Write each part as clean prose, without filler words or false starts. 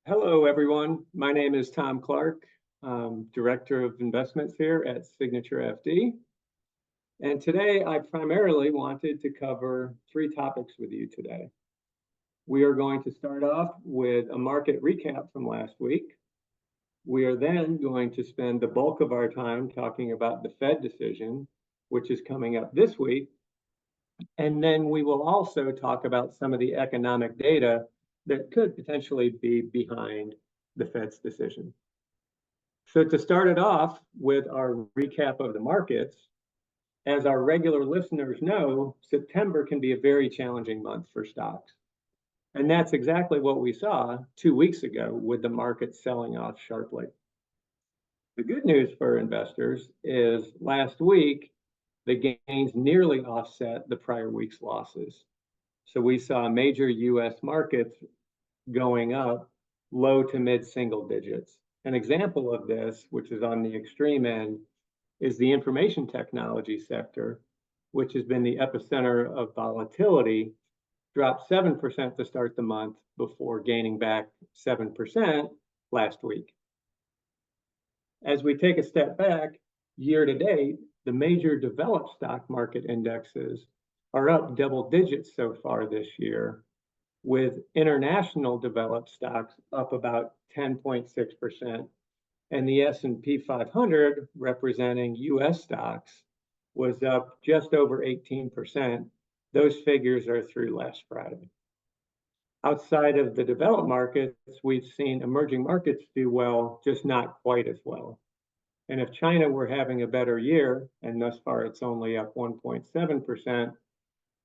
Hello, everyone. My name is Tom Clark, Director of Investments here at Signature FD. And today I primarily wanted to cover three topics with you today. We are going to start off with a market recap from last week. We are then going to spend the bulk of our time talking about the Fed decision, which is coming up this week. And then we will also talk about some of the economic data that could potentially be behind the Fed's decision. So to start it off with our recap of the markets, as our regular listeners know, September can be a very challenging month for stocks. And that's exactly what we saw 2 weeks ago with the market selling off sharply. The good news for investors is last week, the gains nearly offset the prior week's losses. So we saw major US markets going up low to mid single digits. An example of this, which is on the extreme end, is the information technology sector, which has been the epicenter of volatility, dropped 7% to start the month before gaining back 7% last week. As we take a step back, year to date, the major developed stock market indexes are up double digits so far this year, with international developed stocks up about 10.6%, and the S&P 500, representing US stocks, was up just over 18%. Those figures are through last Friday. Outside of the developed markets, we've seen emerging markets do well, just not quite as well. And if China were having a better year, and thus far it's only up 1.7%,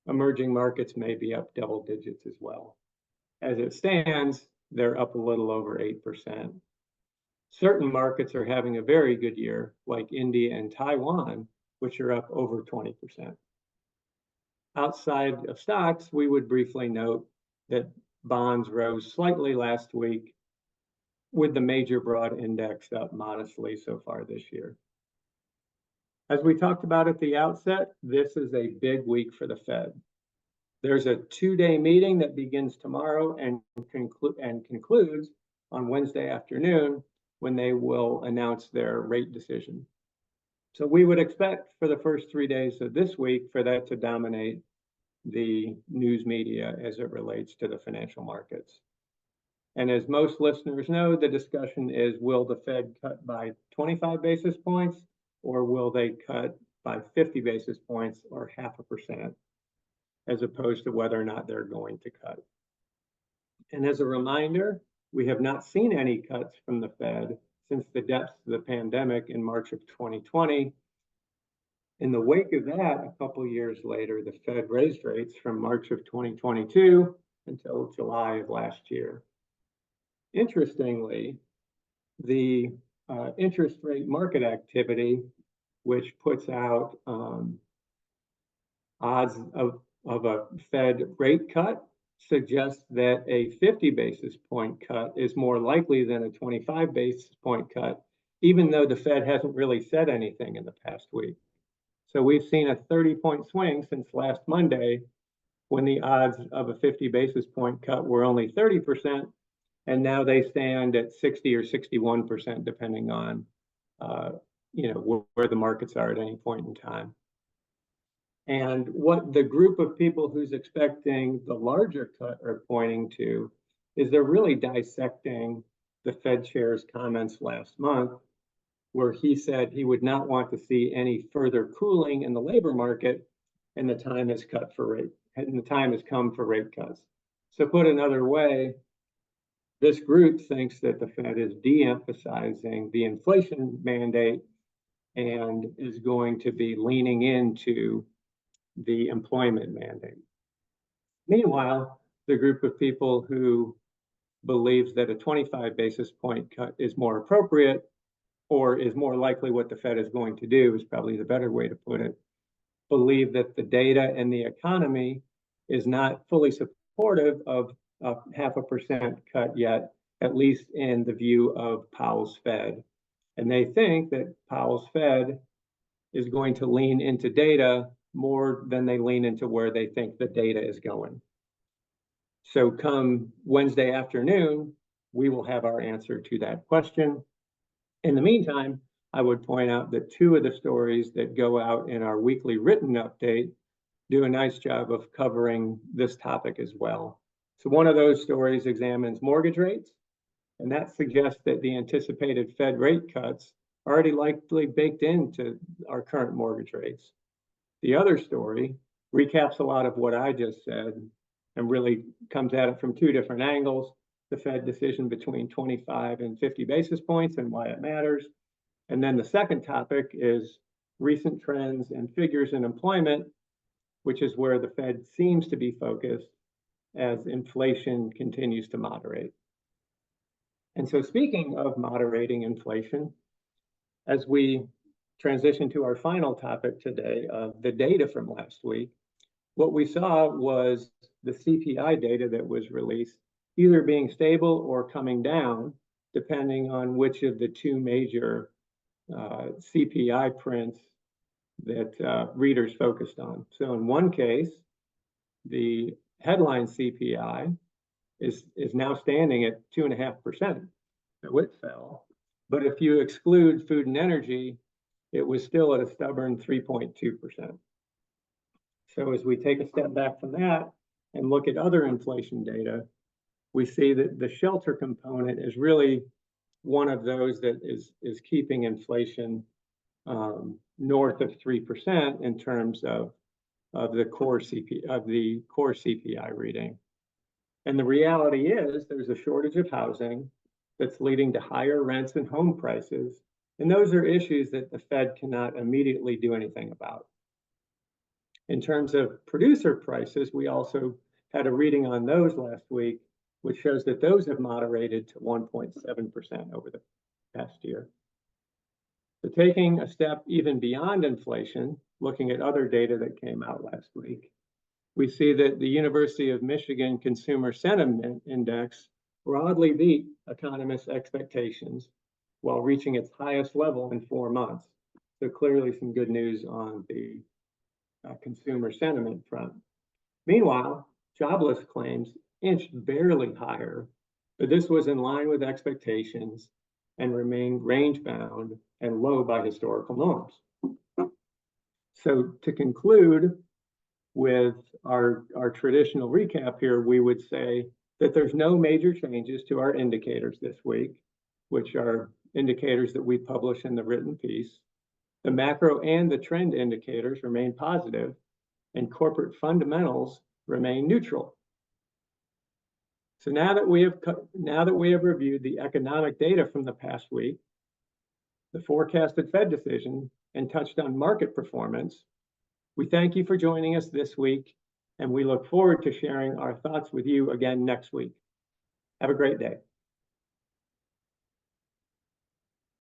emerging markets may be up double digits as well. As it stands, they're up a little over 8%. Certain markets are having a very good year, like India and Taiwan, which are up over 20%. Outside of stocks, we would briefly note that bonds rose slightly last week, with the major broad index up modestly so far this year. As we talked about at the outset, this is a big week for the Fed. There's a 2-day meeting that begins tomorrow and concludes on Wednesday afternoon, when they will announce their rate decision. So we would expect for the first 3 days of this week for that to dominate the news media as it relates to the financial markets. And as most listeners know, the discussion is, will the Fed cut by 25 basis points, or will they cut by 50 basis points or 0.5%, as opposed to whether or not they're going to cut. And as a reminder, we have not seen any cuts from the Fed since the depths of the pandemic in March of 2020. In the wake of that, a couple years later, the Fed raised rates from March of 2022 until July of last year. Interestingly, the interest rate market activity, which puts out odds of a Fed rate cut, suggests that a 50 basis point cut is more likely than a 25 basis point cut, even though the Fed hasn't really said anything in the past week. So we've seen a 30-point swing since last Monday, when the odds of a 50 basis point cut were only 30%, and now they stand at 60 or 61%, depending on where the markets are at any point in time. And what the group of people who's expecting the larger cut are pointing to is they're really dissecting the Fed chair's comments last month, where he said he would not want to see any further cooling in the labor market, and the time has come for rate cuts. So put another way, this group thinks that the Fed is de-emphasizing the inflation mandate and is going to be leaning into the employment mandate. Meanwhile, the group of people who believes that a 25 basis point cut is more appropriate, or is more likely what the Fed is going to do, is probably the better way to put it, believe that the data and the economy is not fully supportive of a 0.5% cut yet, at least in the view of Powell's Fed. And they think that Powell's Fed is going to lean into data more than they lean into where they think the data is going. So come Wednesday afternoon, we will have our answer to that question. In the meantime, I would point out that two of the stories that go out in our weekly written update do a nice job of covering this topic as well. So one of those stories examines mortgage rates, and that suggests that the anticipated Fed rate cuts are already likely baked into our current mortgage rates. The other story recaps a lot of what I just said and really comes at it from two different angles: the Fed decision between 25 and 50 basis points and why it matters. And then the second topic is recent trends and figures in employment, which is where the Fed seems to be focused as inflation continues to moderate. And so speaking of moderating inflation, as we transition to our final topic today of the data from last week, what we saw was the CPI data that was released either being stable or coming down, depending on which of the two major CPI prints that readers focused on. So in one case, the headline CPI is now standing at 2.5%. So it fell. But if you exclude food and energy, it was still at a stubborn 3.2%. So as we take a step back from that and look at other inflation data, we see that the shelter component is really one of those that is keeping inflation north of 3% in terms of the core CPI reading. And the reality is there's a shortage of housing that's leading to higher rents and home prices. And those are issues that the Fed cannot immediately do anything about. In terms of producer prices, we also had a reading on those last week, which shows that those have moderated to 1.7% over the past year. So taking a step even beyond inflation, looking at other data that came out last week, we see that the University of Michigan Consumer Sentiment Index broadly beat economists' expectations while reaching its highest level in 4 months. So clearly some good news on the consumer sentiment front. Meanwhile, jobless claims inched barely higher, but this was in line with expectations and remained range-bound and low by historical norms. So to conclude with our traditional recap here, we would say that there's no major changes to our indicators this week, which are indicators that we publish in the written piece. The macro and the trend indicators remain positive, and corporate fundamentals remain neutral. So now that we have reviewed the economic data from the past week, the forecasted Fed decision, and touched on market performance, we thank you for joining us this week, and we look forward to sharing our thoughts with you again next week. Have a great day.